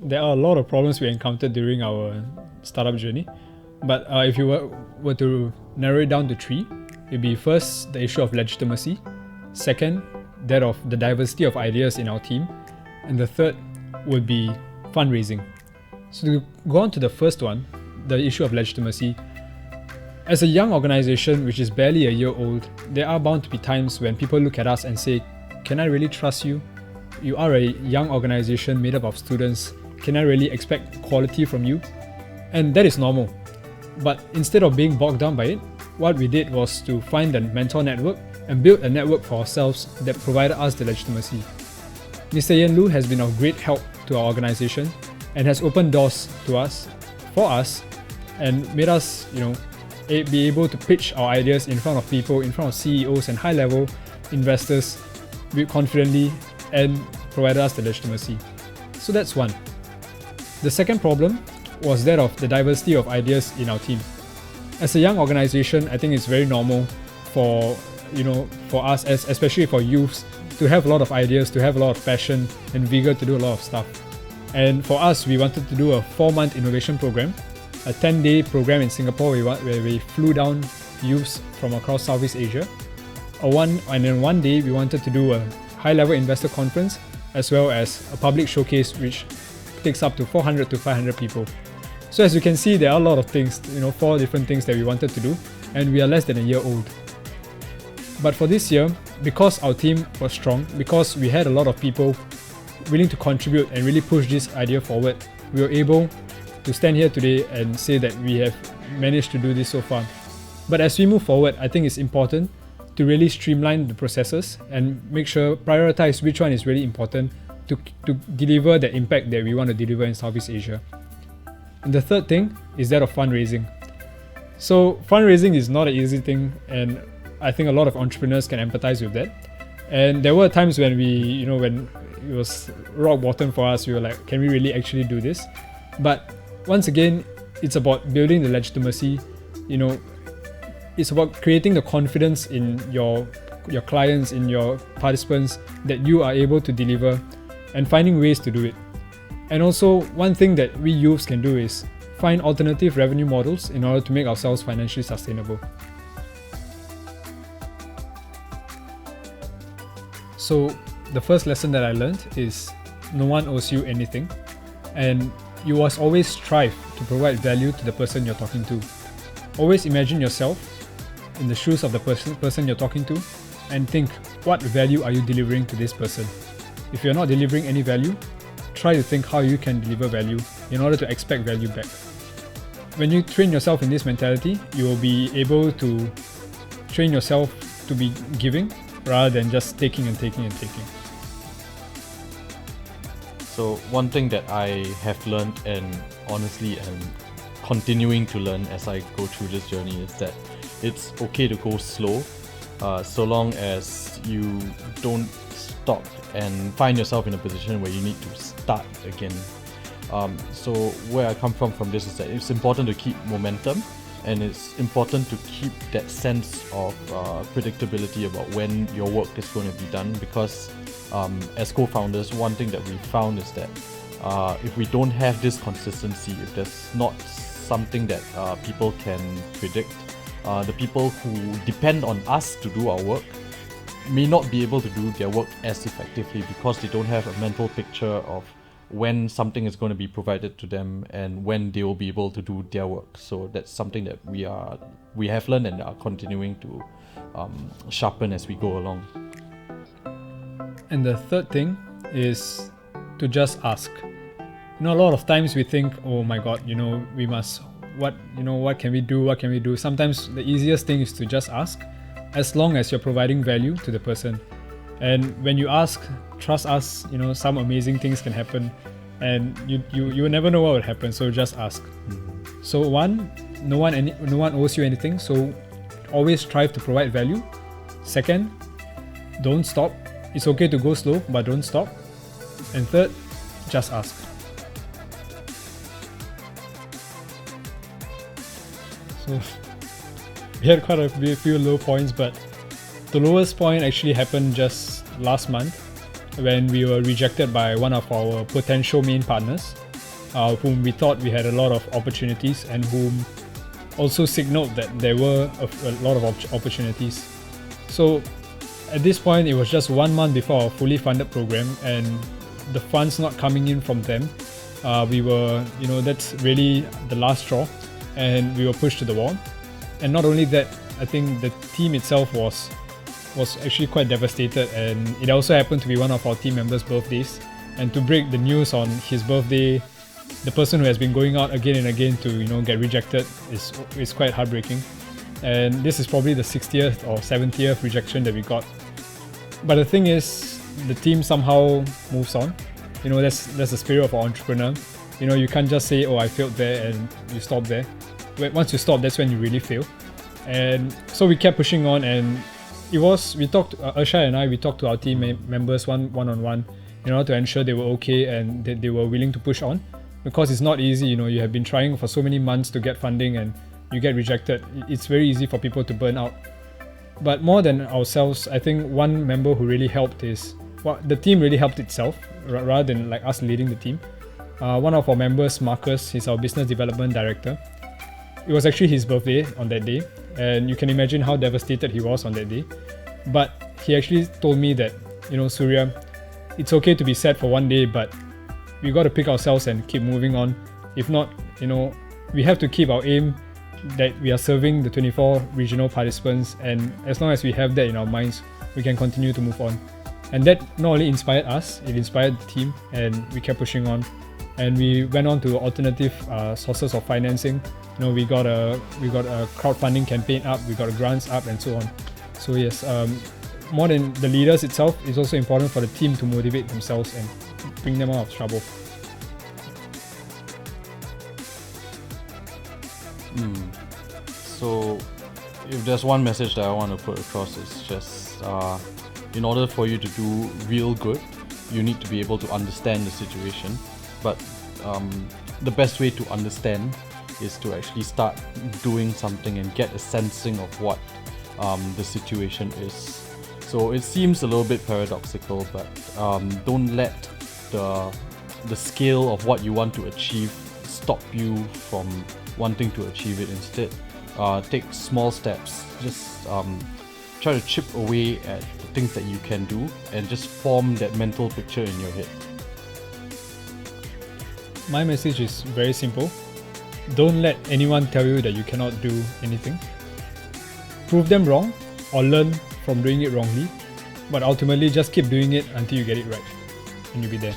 there are a lot of problems we encountered during our startup journey. But if you were to narrow it down to 3, it'd be first, the issue of legitimacy. Second, that of the diversity of ideas in our team. And the third would be fundraising. So to go on to the first one, the issue of legitimacy. As a young organization which is barely a year old, there are bound to be times when people look at us and say, can I really trust you? You are a young organization made up of students. Can I really expect quality from you? And that is normal. But instead of being bogged down by it, what we did was to find a mentor network and build a network for ourselves that provided us the legitimacy. Mr. Yen Lu has been of great help to our organization and has opened doors to us, for us, and made us, be able to pitch our ideas in front of people, in front of CEOs and high-level investors confidently, and provided us the legitimacy. So that's one. The second problem was that of the diversity of ideas in our team. As a young organization, I think it's very normal for us, especially for youths, to have a lot of ideas, to have a lot of passion and vigor to do a lot of stuff. And for us, we wanted to do a 4-month innovation program, a 10-day program in Singapore where we flew down youths from across Southeast Asia. And then one day, we wanted to do a high-level investor conference as well as a public showcase which takes up to 400 to 500 people. So as you can see, there are a lot of things, 4 different things that we wanted to do, and we are less than a year old. But for this year, because our team was strong, because we had a lot of people willing to contribute and really push this idea forward, we were able to stand here today and say that we have managed to do this so far. But as we move forward, I think it's important to really streamline the processes and make sure, prioritize which one is really important to deliver the impact that we want to deliver in Southeast Asia. And the third thing is that of fundraising. So fundraising is not an easy thing, and I think a lot of entrepreneurs can empathize with that. And there were times when when it was rock bottom for us, we were like, can we really actually do this? But once again, it's about building the legitimacy. It's about creating the confidence in your clients, in your participants, that you are able to deliver and finding ways to do it. And also, one thing that we youths can do is find alternative revenue models in order to make ourselves financially sustainable. So the first lesson that I learned is no one owes you anything, and you must always strive to provide value to the person you're talking to. Always imagine yourself in the shoes of the person you're talking to and think, what value are you delivering to this person? If you're not delivering any value, try to think how you can deliver value in order to expect value back. When you train yourself in this mentality, you will be able to train yourself to be giving rather than just taking and taking and taking. So one thing that I have learned, and honestly am continuing to learn as I go through this journey, is that it's okay to go slow, so long as you don't stop and find yourself in a position where you need to start again. So where I come from this is that it's important to keep momentum, and it's important to keep that sense of predictability about when your work is going to be done, because as co-founders, one thing that we found is that if we don't have this consistency, if there's not something that people can predict, the people who depend on us to do our work may not be able to do their work as effectively because they don't have a mental picture of when something is going to be provided to them and when they will be able to do their work. So that's something that we have learned and are continuing to sharpen as we go along. And the third thing is to just ask. A lot of times we think, oh my god, we must, what can we do? Sometimes the easiest thing is to just ask, as long as you're providing value to the person. And when you ask, trust us, some amazing things can happen, and you never know what will happen, so just ask. So no one owes you anything, so always strive to provide value. Second, don't stop. It's okay to go slow, but don't stop. And third, just ask. So we had quite a few low points, but the lowest point actually happened just last month when we were rejected by one of our potential main partners. whom we thought we had a lot of opportunities and whom also signaled that there were a lot of opportunities. So at this point, it was just 1 month before our fully funded program, and the funds not coming in from them, we were, that's really the last straw, and we were pushed to the wall. And not only that, I think the team itself was actually quite devastated, and it also happened to be one of our team members' birthdays. And to break the news on his birthday, the person who has been going out again and again to get rejected is quite heartbreaking. And this is probably the 60th or 70th rejection that we got. But the thing is, the team somehow moves on. That's the spirit of an entrepreneur. You can't just say, oh, I failed there, and you stop there. Once you stop, that's when you really fail. And so we kept pushing on, and we talked, Ursha and I, we talked to our team members one-on-one, to ensure they were okay and that they were willing to push on. Because it's not easy, you have been trying for so many months to get funding and you get rejected. It's very easy for people to burn out. But more than ourselves, I think one member who really helped the team really helped itself rather than like us leading the team. One of our members, Marcus, he's our business development director. It was actually his birthday on that day, and you can imagine how devastated he was on that day. But he actually told me that, Surya, it's okay to be sad for one day, but we got to pick ourselves and keep moving on. If not, we have to keep our aim that we are serving the 24 regional participants, and as long as we have that in our minds, we can continue to move on. And that not only inspired us, it inspired the team, and we kept pushing on. And we went on to alternative sources of financing. We got a crowdfunding campaign up, we got grants up, and so on. So yes, more than the leaders itself, it's also important for the team to motivate themselves and bring them out of trouble. So if there's one message that I want to put across, it's just in order for you to do real good, you need to be able to understand the situation. But the best way to understand is to actually start doing something and get a sensing of what the situation is. So it seems a little bit paradoxical, but don't let the scale of what you want to achieve stop you from wanting to achieve it. Instead, take small steps. Just try to chip away at the things that you can do and just form that mental picture in your head. My message is very simple. Don't let anyone tell you that you cannot do anything. Prove them wrong or learn from doing it wrongly, but ultimately just keep doing it until you get it right, and you'll be there.